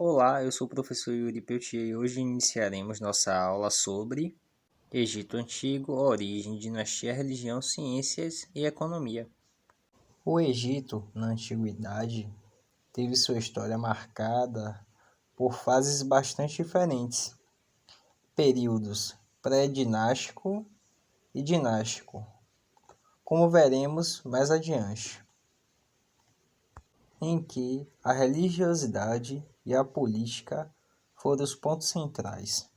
Olá, eu sou o professor Yuri Peltier e hoje iniciaremos nossa aula sobre Egito Antigo, origem, dinastia, religião, ciências e economia. O Egito, na antiguidade, teve sua história marcada por fases bastante diferentes, períodos pré-dinástico e dinástico, como veremos mais adiante, em que a religiosidade e a política foram os pontos centrais.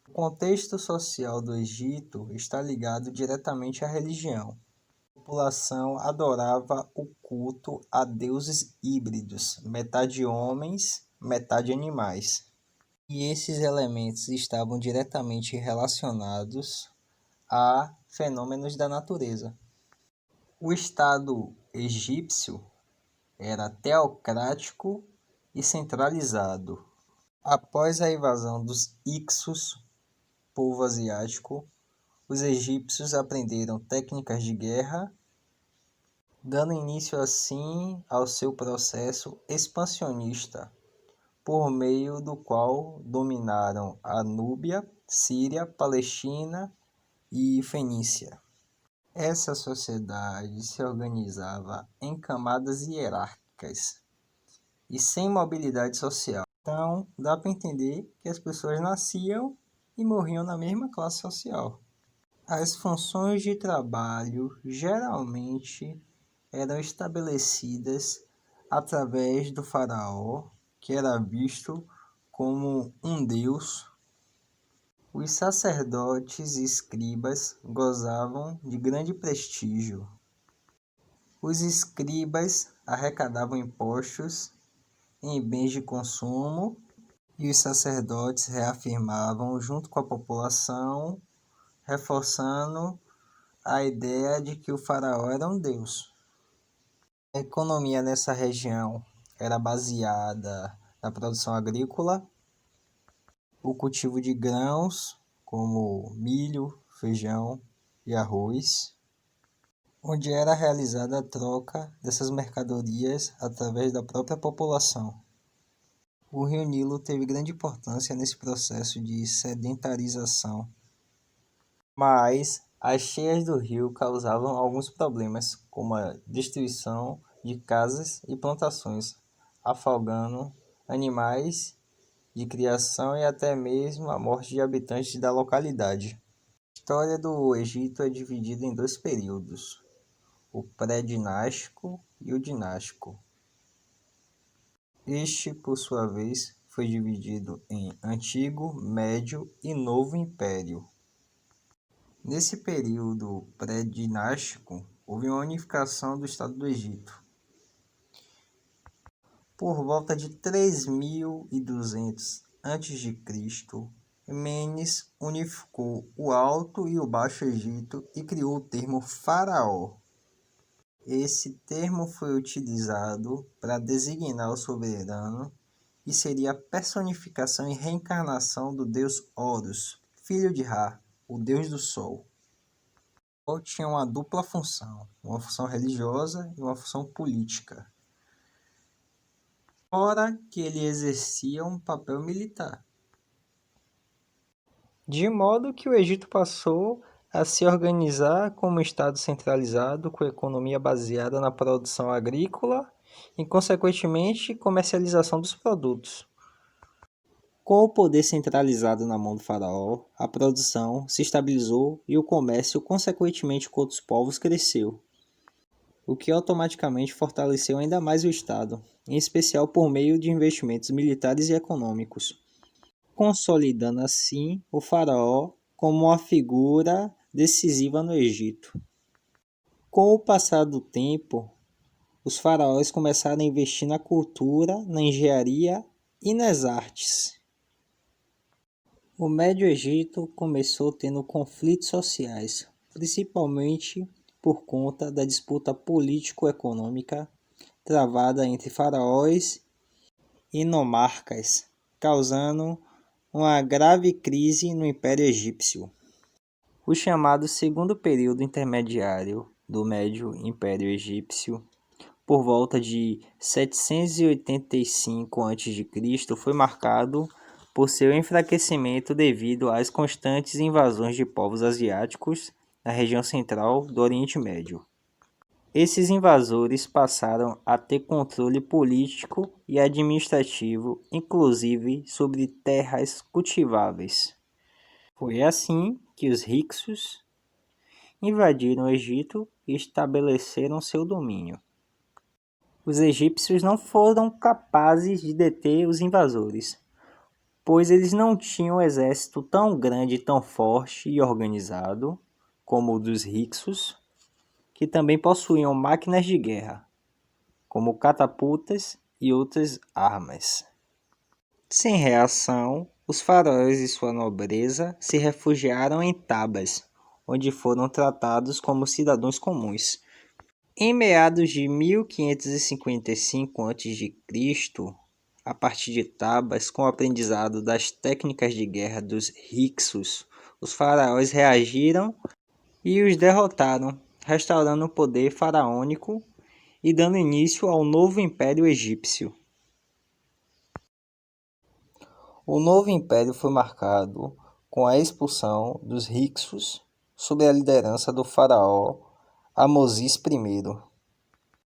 O contexto social do Egito está ligado diretamente à religião. A população adorava o culto a deuses híbridos, metade homens, metade animais. E esses elementos estavam diretamente relacionados a fenômenos da natureza. O Estado egípcio era teocrático e centralizado. Após a invasão dos Hicsos, povo asiático, os egípcios aprenderam técnicas de guerra, dando início assim ao seu processo expansionista, por meio do qual dominaram a Núbia, Síria, Palestina e Fenícia. Essa sociedade se organizava em camadas hierárquicas e sem mobilidade social. Então, dá para entender que as pessoas nasciam e morriam na mesma classe social. As funções de trabalho geralmente eram estabelecidas através do faraó, que era visto como um deus. Os sacerdotes e escribas gozavam de grande prestígio. Os escribas arrecadavam impostos em bens de consumo e os sacerdotes reafirmavam junto com a população, reforçando a ideia de que o faraó era um deus. A economia nessa região era baseada na produção agrícola, o cultivo de grãos, como milho, feijão e arroz, onde era realizada a troca dessas mercadorias através da própria população. O rio Nilo teve grande importância nesse processo de sedentarização, mas as cheias do rio causavam alguns problemas, como a destruição de casas e plantações, afogando animais de criação e até mesmo a morte de habitantes da localidade. A história do Egito é dividida em dois períodos, o pré-dinástico e o dinástico. Este, por sua vez, foi dividido em Antigo, Médio e Novo Império. Nesse período pré-dinástico, houve uma unificação do Estado do Egito. Por volta de 3200 a.C., Menes unificou o Alto e o Baixo Egito e criou o termo faraó. Esse termo foi utilizado para designar o soberano e seria a personificação e reencarnação do deus Horus, filho de Ra, o deus do sol. O tinha uma dupla função, uma função religiosa e uma função política, fora que ele exercia um papel militar. De modo que o Egito passou a se organizar como um estado centralizado com economia baseada na produção agrícola e, consequentemente, comercialização dos produtos. Com o poder centralizado na mão do faraó, a produção se estabilizou e o comércio, consequentemente com outros povos, cresceu, o que automaticamente fortaleceu ainda mais o Estado, em especial por meio de investimentos militares e econômicos, consolidando assim o faraó como uma figura decisiva no Egito. Com o passar do tempo, os faraós começaram a investir na cultura, na engenharia e nas artes. O Médio Egito começou tendo conflitos sociais, principalmente por conta da disputa político-econômica travada entre faraós e nomarcas, causando uma grave crise no Império Egípcio. O chamado Segundo Período Intermediário do Médio Império Egípcio por volta de 785 a.C., foi marcado por seu enfraquecimento devido às constantes invasões de povos asiáticos na região central do Oriente Médio. Esses invasores passaram a ter controle político e administrativo, inclusive sobre terras cultiváveis. Foi assim que os Hyksos invadiram o Egito e estabeleceram seu domínio. Os egípcios não foram capazes de deter os invasores, pois eles não tinham um exército tão grande, tão forte e organizado como o dos Hyksos, que também possuíam máquinas de guerra, como catapultas e outras armas. Sem reação, os faraós e sua nobreza se refugiaram em Tabas, onde foram tratados como cidadãos comuns. Em meados de 1555 a.C., a partir de Tabas, com o aprendizado das técnicas de guerra dos Hyksos, os faraós reagiram e os derrotaram, restaurando o poder faraônico e dando início ao novo Império Egípcio. O novo império foi marcado com a expulsão dos Hyksos sob a liderança do faraó Amozis I,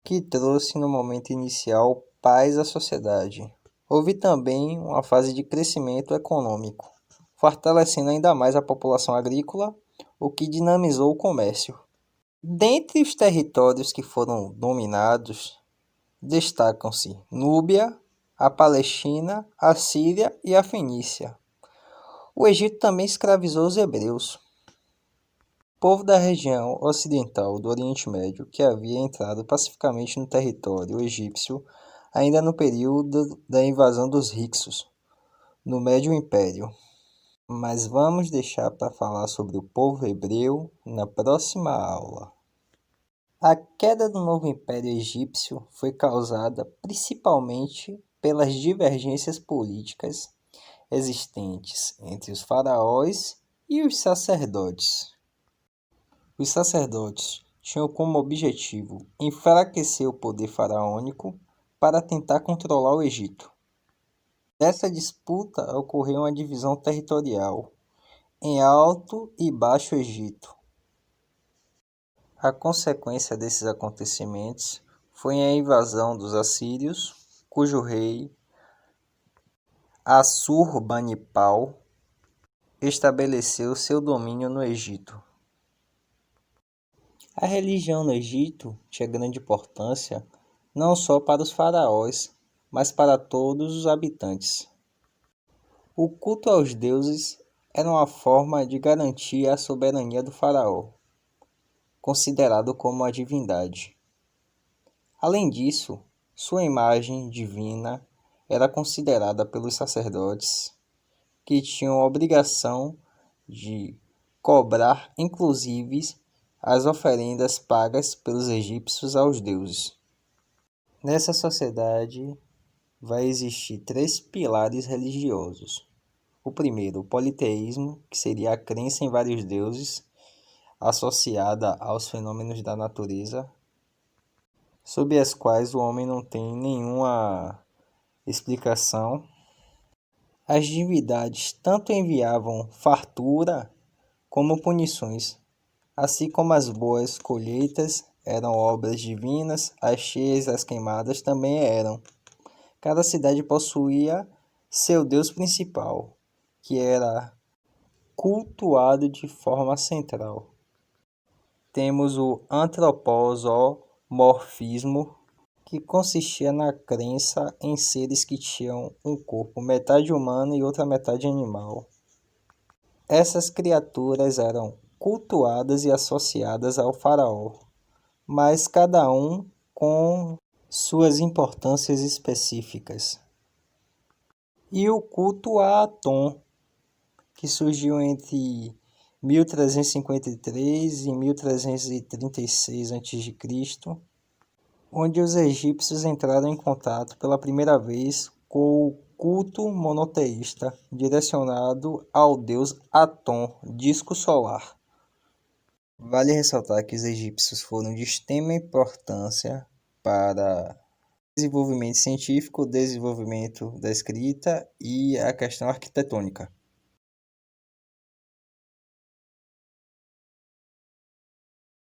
que trouxe no momento inicial paz à sociedade. Houve também uma fase de crescimento econômico, fortalecendo ainda mais a população agrícola, o que dinamizou o comércio. Dentre os territórios que foram dominados, destacam-se Núbia, a Palestina, a Síria e a Fenícia. O Egito também escravizou os hebreus, povo da região ocidental do Oriente Médio que havia entrado pacificamente no território egípcio ainda no período da invasão dos Hyksos, no Médio Império. Mas vamos deixar para falar sobre o povo hebreu na próxima aula. A queda do novo Império Egípcio foi causada principalmente pelas divergências políticas existentes entre os faraós e os sacerdotes. Os sacerdotes tinham como objetivo enfraquecer o poder faraônico para tentar controlar o Egito. Dessa disputa ocorreu uma divisão territorial em Alto e Baixo Egito. A consequência desses acontecimentos foi a invasão dos assírios, cujo rei Assurbanipal estabeleceu seu domínio no Egito. A religião no Egito tinha grande importância não só para os faraós, mas para todos os habitantes. O culto aos deuses era uma forma de garantir a soberania do faraó, considerado como a divindade. Além disso, sua imagem divina era considerada pelos sacerdotes, que tinham a obrigação de cobrar inclusive as oferendas pagas pelos egípcios aos deuses. Nessa sociedade vai existir 3 pilares religiosos. O primeiro, o politeísmo, que seria a crença em vários deuses, associada aos fenômenos da natureza, sobre as quais o homem não tem nenhuma explicação. As divindades tanto enviavam fartura como punições, assim como as boas colheitas eram obras divinas, as cheias e as queimadas também eram. Cada cidade possuía seu deus principal, que era cultuado de forma central. Temos o antropomorfismo, que consistia na crença em seres que tinham um corpo metade humano e outra metade animal. Essas criaturas eram cultuadas e associadas ao faraó, mas cada um com suas importâncias específicas. E o culto a Atom, que surgiu entre 1353 e 1336 a.C., onde os egípcios entraram em contato pela primeira vez com o culto monoteísta direcionado ao deus Atom, disco solar. Vale ressaltar que os egípcios foram de extrema importância para desenvolvimento científico, desenvolvimento da escrita e a questão arquitetônica.